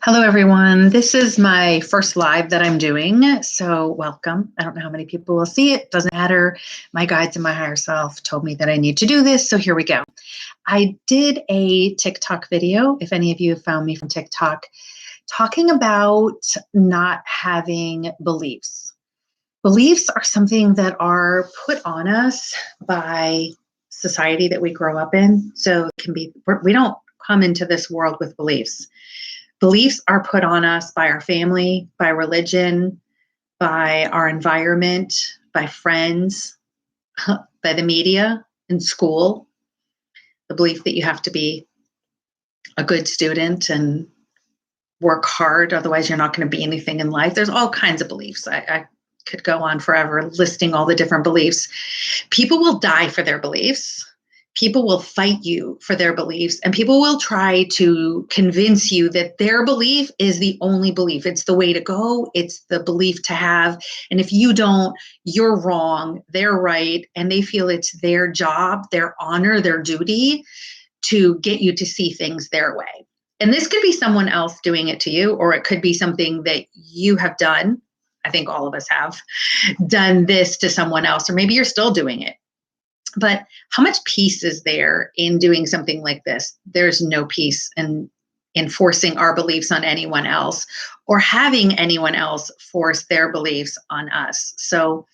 Hello, everyone. This is my first live that I'm doing, so welcome. I don't know how many people will see it. Doesn't matter. My guides and my higher self told me that I need to do this, so here we go. I did a TikTok video, if any of you have found me from TikTok, talking about not having beliefs. Beliefs are something that are put on us by society that we grow up in. So it can be, we don't come into this world with beliefs. Beliefs are put on us by our family, by religion, by our environment, by friends, by the media, in school. The belief that you have to be a good student and work hard, otherwise, you're not going to be anything in life. There's all kinds of beliefs. I could go on forever listing all the different beliefs. People will die for their beliefs. People will fight you for their beliefs, and people will try to convince you that their belief is the only belief. It's the way to go. It's the belief to have. And if you don't, you're wrong. They're right. And they feel it's their job, their honor, their duty to get you to see things their way. And this could be someone else doing it to you, or it could be something that you have done. I think all of us have done this to someone else, or maybe you're still doing it. But how much peace is there in doing something like this? There's no peace in enforcing our beliefs on anyone else or having anyone else force their beliefs on us. So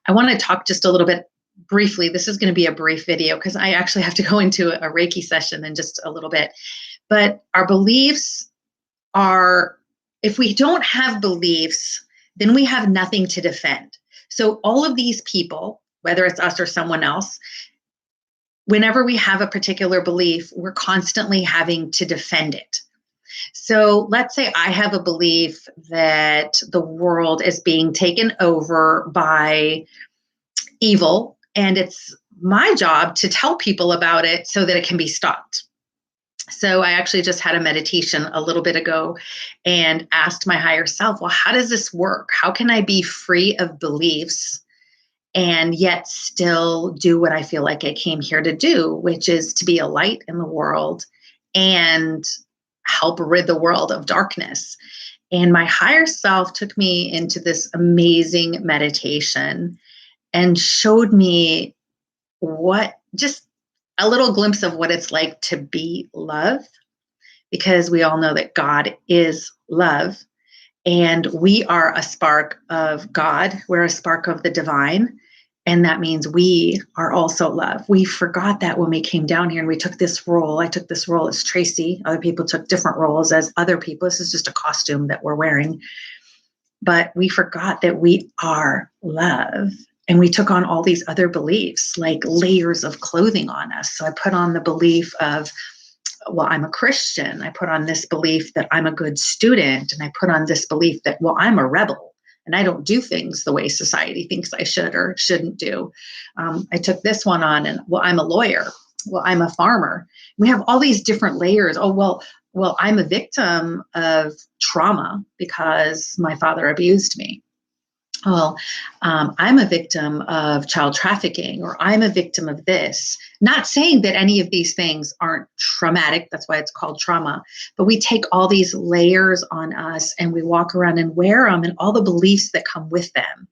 I want to talk just a little bit briefly. This is going to be a brief video because I actually have to go into a Reiki session in just a little bit. But our beliefs are, if we don't have beliefs, then we have nothing to defend. So all of these people, whether it's us or someone else, whenever we have a particular belief, we're constantly having to defend it. So let's say I have a belief that the world is being taken over by evil, and it's my job to tell people about it so that it can be stopped. So I actually just had a meditation a little bit ago and asked my higher self, well, how does this work? How can I be free of beliefs and yet still do what I feel like I came here to do, which is to be a light in the world and help rid the world of darkness? And my higher self took me into this amazing meditation and showed me just a little glimpse of what it's like to be love, because we all know that God is love. And we are a spark of God. We're a spark of the divine. And that means we are also love. We forgot that when we came down here and we took this role. I took this role as Tracy. Other people took different roles as other people. This is just a costume that we're wearing. But we forgot that we are love. And we took on all these other beliefs, like layers of clothing on us. So I put on the belief of, well, I'm a Christian. I put on this belief that I'm a good student. And I put on this belief that, well, I'm a rebel and I don't do things the way society thinks I should or shouldn't do. I took this one on and, well, I'm a lawyer. Well, I'm a farmer. We have all these different layers. Oh, well, I'm a victim of trauma because my father abused me. Well, I'm a victim of child trafficking, or I'm a victim of this. Not saying that any of these things aren't traumatic. That's why it's called trauma. But we take all these layers on us and we walk around and wear them and all the beliefs that come with them.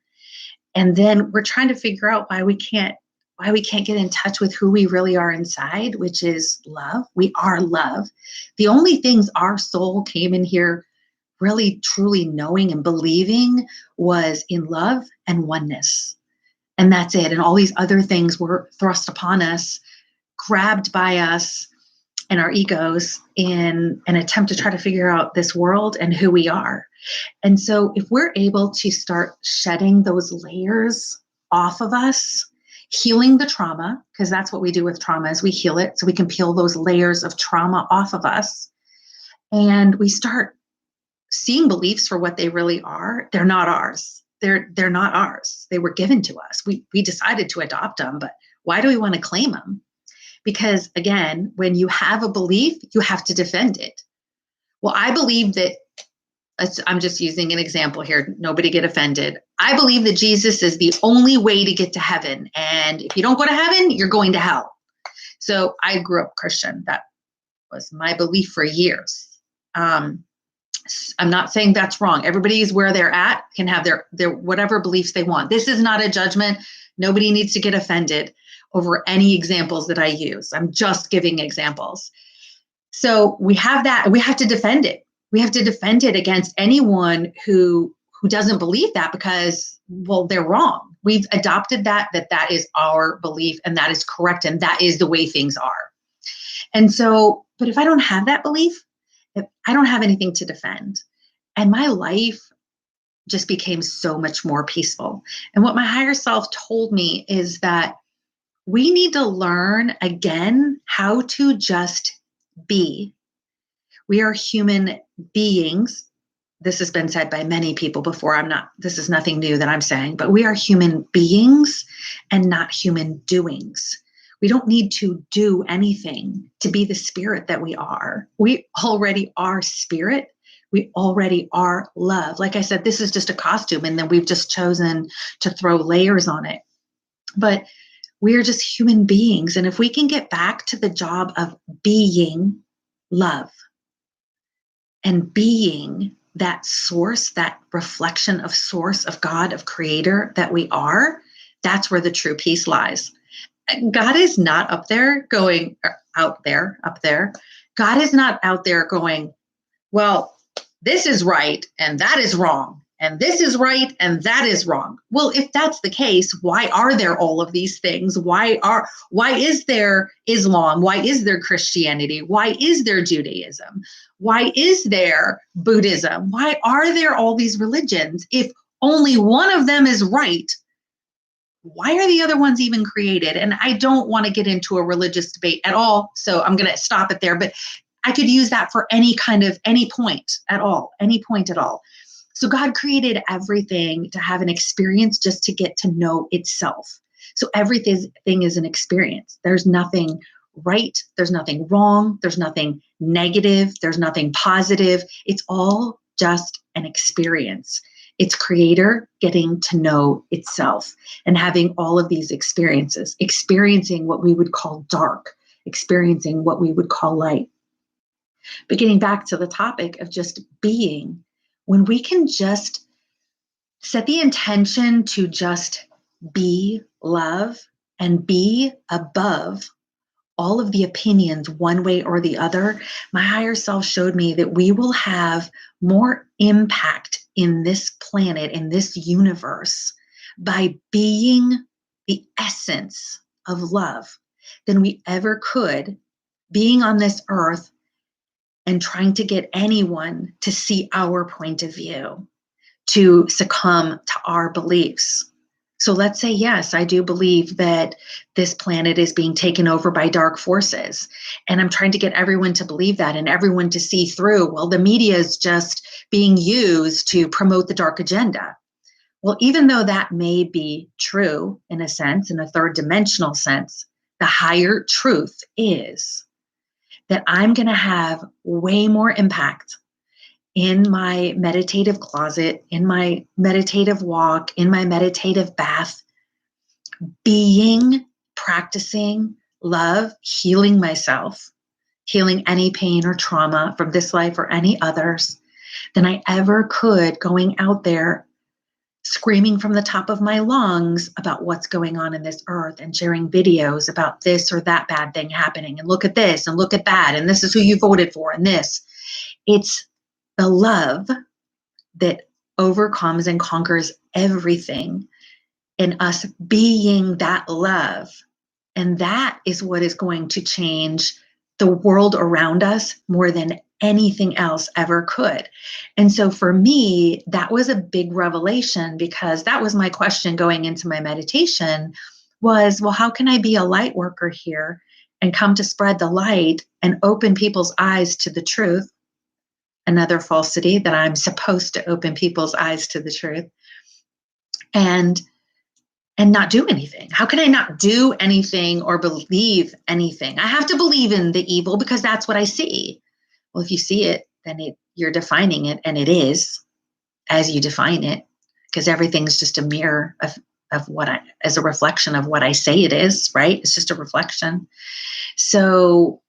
And then we're trying to figure out why we can't get in touch with who we really are inside, which is love. We are love. The only things our soul came in here really truly knowing and believing was in love and oneness. And that's it. And all these other things were thrust upon us, grabbed by us and our egos in an attempt to try to figure out this world and who we are. And so if we're able to start shedding those layers off of us, healing the trauma, because that's what we do with trauma, is we heal it so we can peel those layers of trauma off of us. And we start seeing beliefs for what they really are. They're not ours. They're not ours. They were given to us. We decided to adopt them, but why do we want to claim them? Because again, when you have a belief, you have to defend it. Well, I believe that, I'm just using an example here. Nobody get offended. I believe that Jesus is the only way to get to heaven. And if you don't go to heaven, you're going to hell. So I grew up Christian. That was my belief for years. I'm not saying that's wrong. Everybody is where they're at, can have their whatever beliefs they want. This is not a judgment. Nobody needs to get offended over any examples that I use. I'm just giving examples. So we have that. We have to defend it. We have to defend it against anyone who doesn't believe that, because, well, they're wrong. We've adopted that is our belief, and that is correct, and that is the way things are. And so, but if I don't have that belief, if I don't have anything to defend, and my life just became so much more peaceful. And what my higher self told me is that we need to learn again how to just be. We are human beings. This has been said by many people before. This is nothing new that I'm saying, but we are human beings and not human doings. We don't need to do anything to be the spirit that we are. We already are spirit. We already are love. Like I said, this is just a costume, and then we've just chosen to throw layers on it. But we're just human beings. And if we can get back to the job of being love and being that source, that reflection of source, of God, of creator that we are, that's where the true peace lies. God is not up there going, up there. God is not out there going, well, this is right and that is wrong, and this is right and that is wrong. Well, if that's the case, why are there all of these things? Why is there Islam? Why is there Christianity? Why is there Judaism? Why is there Buddhism? Why are there all these religions? If only one of them is right, why are the other ones even created? And I don't want to get into a religious debate at all, so I'm going to stop it there. But I could use that for any point at all. So God created everything to have an experience, just to get to know itself. So everything is an experience. There's nothing right. There's nothing wrong. There's nothing negative. There's nothing positive. It's all just an experience. It's creator getting to know itself and having all of these experiences, experiencing what we would call dark, experiencing what we would call light. But getting back to the topic of just being, when we can just set the intention to just be love and be above all of the opinions one way or the other, my higher self showed me that we will have more impact in this planet, in this universe, by being the essence of love than we ever could being on this earth and trying to get anyone to see our point of view, to succumb to our beliefs. So let's say, yes, I do believe that this planet is being taken over by dark forces. And I'm trying to get everyone to believe that and everyone to see through, well, the media is just being used to promote the dark agenda. Well, even though that may be true in a sense, in a third dimensional sense, the higher truth is that I'm going to have way more impact in my meditative closet, in my meditative walk, in my meditative bath, practicing love, healing myself, healing any pain or trauma from this life or any others, than I ever could going out there screaming from the top of my lungs about what's going on in this earth and sharing videos about this or that bad thing happening, and look at this and look at that, and this is who you voted for, and this. It's the love that overcomes and conquers everything, and us being that love. And that is what is going to change the world around us more than anything else ever could. And so for me, that was a big revelation, because that was my question going into my meditation was, well, how can I be a light worker here and come to spread the light and open people's eyes to the truth? Another falsity, that I'm supposed to open people's eyes to the truth, and not do anything. How can I not do anything or believe anything? I have to believe in the evil because that's what I see. Well, if you see it, then you're defining it, and it is as you define it, because everything's just a mirror of what as a reflection of what I say it is, right? It's just a reflection. So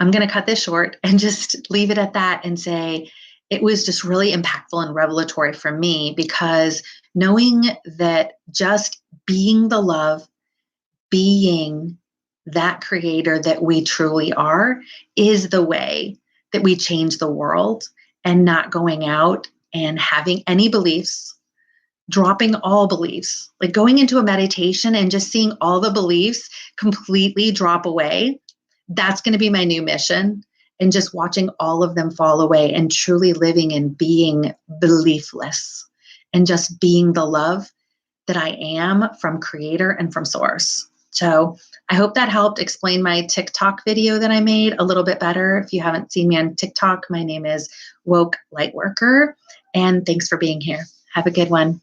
I'm going to cut this short and just leave it at that and say, it was just really impactful and revelatory for me, because knowing that just being the love, being that creator that we truly are, is the way that we change the world, and not going out and having any beliefs, dropping all beliefs, like going into a meditation and just seeing all the beliefs completely drop away. That's going to be my new mission. And just watching all of them fall away and truly living and being beliefless and just being the love that I am from creator and from source. So I hope that helped explain my TikTok video that I made a little bit better. If you haven't seen me on TikTok, my name is Woke Lightworker. And thanks for being here. Have a good one.